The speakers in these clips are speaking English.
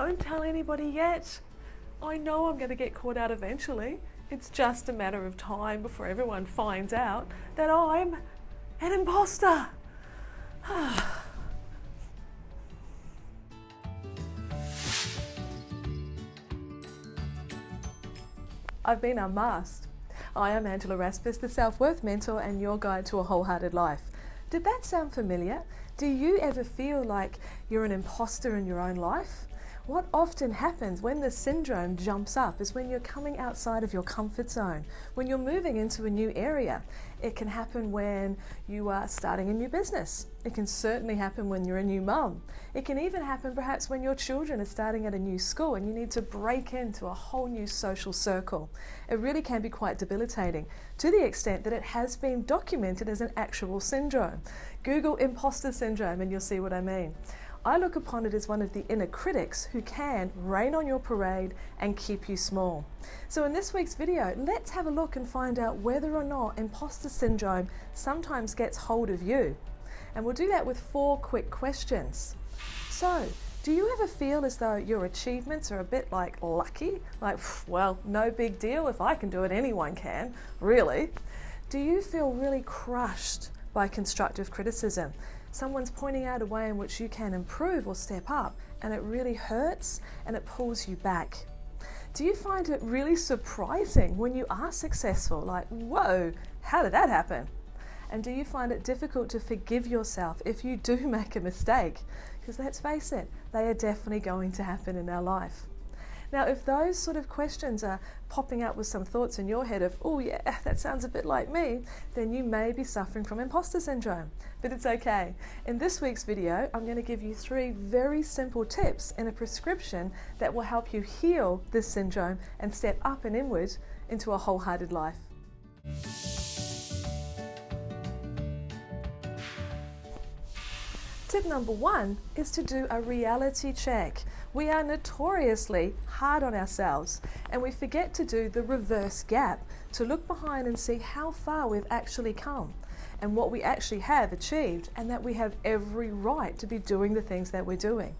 don't tell anybody yet. I know I'm going to get caught out eventually. It's just a matter of time before everyone finds out that I'm an imposter. I've been unmasked. I am Angela Raspass, the self-worth mentor and your guide to a wholehearted life. Did that sound familiar? Do you ever feel like you're an imposter in your own life? What often happens when this syndrome jumps up is when you're coming outside of your comfort zone, when you're moving into a new area. It can happen when you are starting a new business. It can certainly happen when you're a new mum. It can even happen perhaps when your children are starting at a new school and you need to break into a whole new social circle. It really can be quite debilitating, to the extent that it has been documented as an actual syndrome. Google imposter syndrome and you'll see what I mean. I look upon it as one of the inner critics who can rain on your parade and keep you small. So in this week's video, let's have a look and find out whether or not imposter syndrome sometimes gets hold of you. And we'll do that with 4 quick questions. So, do you ever feel as though your achievements are a bit like lucky? Like, well, no big deal, if I can do it, anyone can, really? Do you feel really crushed by constructive criticism? Someone's pointing out a way in which you can improve or step up, and it really hurts and it pulls you back. Do you find it really surprising when you are successful? Like, whoa, how did that happen? And do you find it difficult to forgive yourself if you do make a mistake? Because let's face it, they are definitely going to happen in our life. Now, if those sort of questions are popping up with some thoughts in your head of, oh yeah, that sounds a bit like me, then you may be suffering from imposter syndrome. But it's okay. In this week's video, I'm going to give you 3 very simple tips in a prescription that will help you heal this syndrome and step up and inward into a wholehearted life. Tip number 1 is to do a reality check. We are notoriously hard on ourselves and we forget to do the reverse gap, to look behind and see how far we've actually come and what we actually have achieved, and that we have every right to be doing the things that we're doing.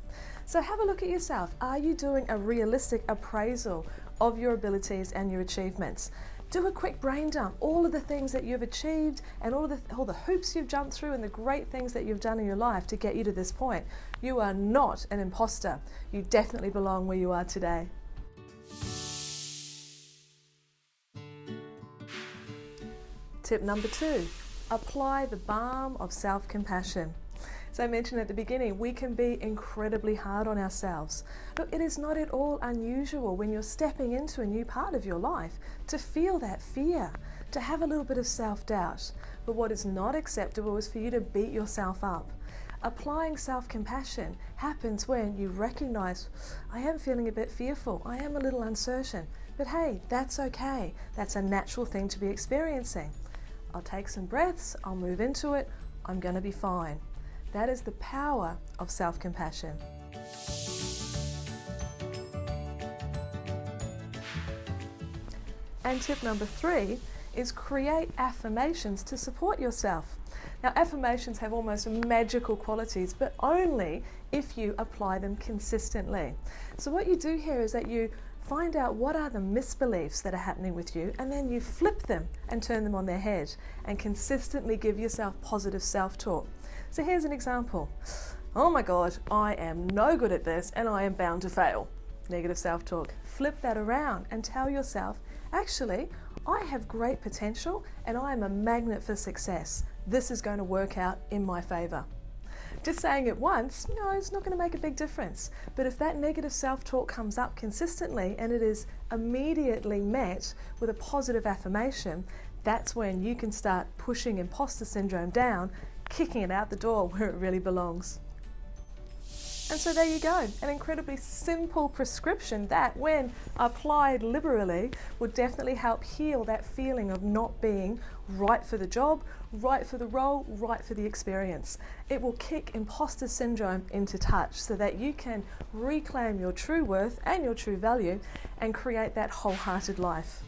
So have a look at yourself. Are you doing a realistic appraisal of your abilities and your achievements? Do a quick brain dump, all of the things that you've achieved and all the hoops you've jumped through and the great things that you've done in your life to get you to this point. You are not an imposter. You definitely belong where you are today. Tip number 2, apply the balm of self-compassion. As I mentioned at the beginning, we can be incredibly hard on ourselves. Look, it is not at all unusual when you're stepping into a new part of your life to feel that fear, to have a little bit of self-doubt. But what is not acceptable is for you to beat yourself up. Applying self-compassion happens when you recognize, I am feeling a bit fearful, I am a little uncertain, but hey, that's okay. That's a natural thing to be experiencing. I'll take some breaths, I'll move into it, I'm going to be fine. That is the power of self-compassion. And tip number 3 is create affirmations to support yourself. Now, affirmations have almost magical qualities, but only if you apply them consistently. So what you do here is that you find out what are the misbeliefs that are happening with you, and then you flip them and turn them on their head and consistently give yourself positive self-talk. So here's an example. Oh my God, I am no good at this and I am bound to fail. Negative self-talk. Flip that around and tell yourself, actually, I have great potential and I am a magnet for success. This is going to work out in my favor. Just saying it once, no, it's not going to make a big difference. But if that negative self-talk comes up consistently and it is immediately met with a positive affirmation, that's when you can start pushing imposter syndrome down, kicking it out the door where it really belongs. And so there you go, an incredibly simple prescription that, when applied liberally, will definitely help heal that feeling of not being right for the job, right for the role, right for the experience. It will kick imposter syndrome into touch so that you can reclaim your true worth and your true value and create that wholehearted life.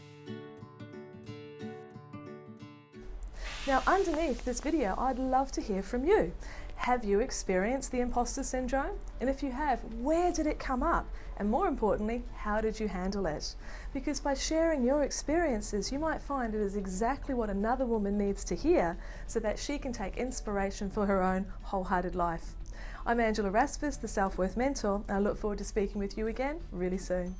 Now, underneath this video, I'd love to hear from you. Have you experienced the imposter syndrome? And if you have, where did it come up? And more importantly, how did you handle it? Because by sharing your experiences, you might find it is exactly what another woman needs to hear so that she can take inspiration for her own wholehearted life. I'm Angela Raspass, the Self-Worth Mentor, and I look forward to speaking with you again really soon.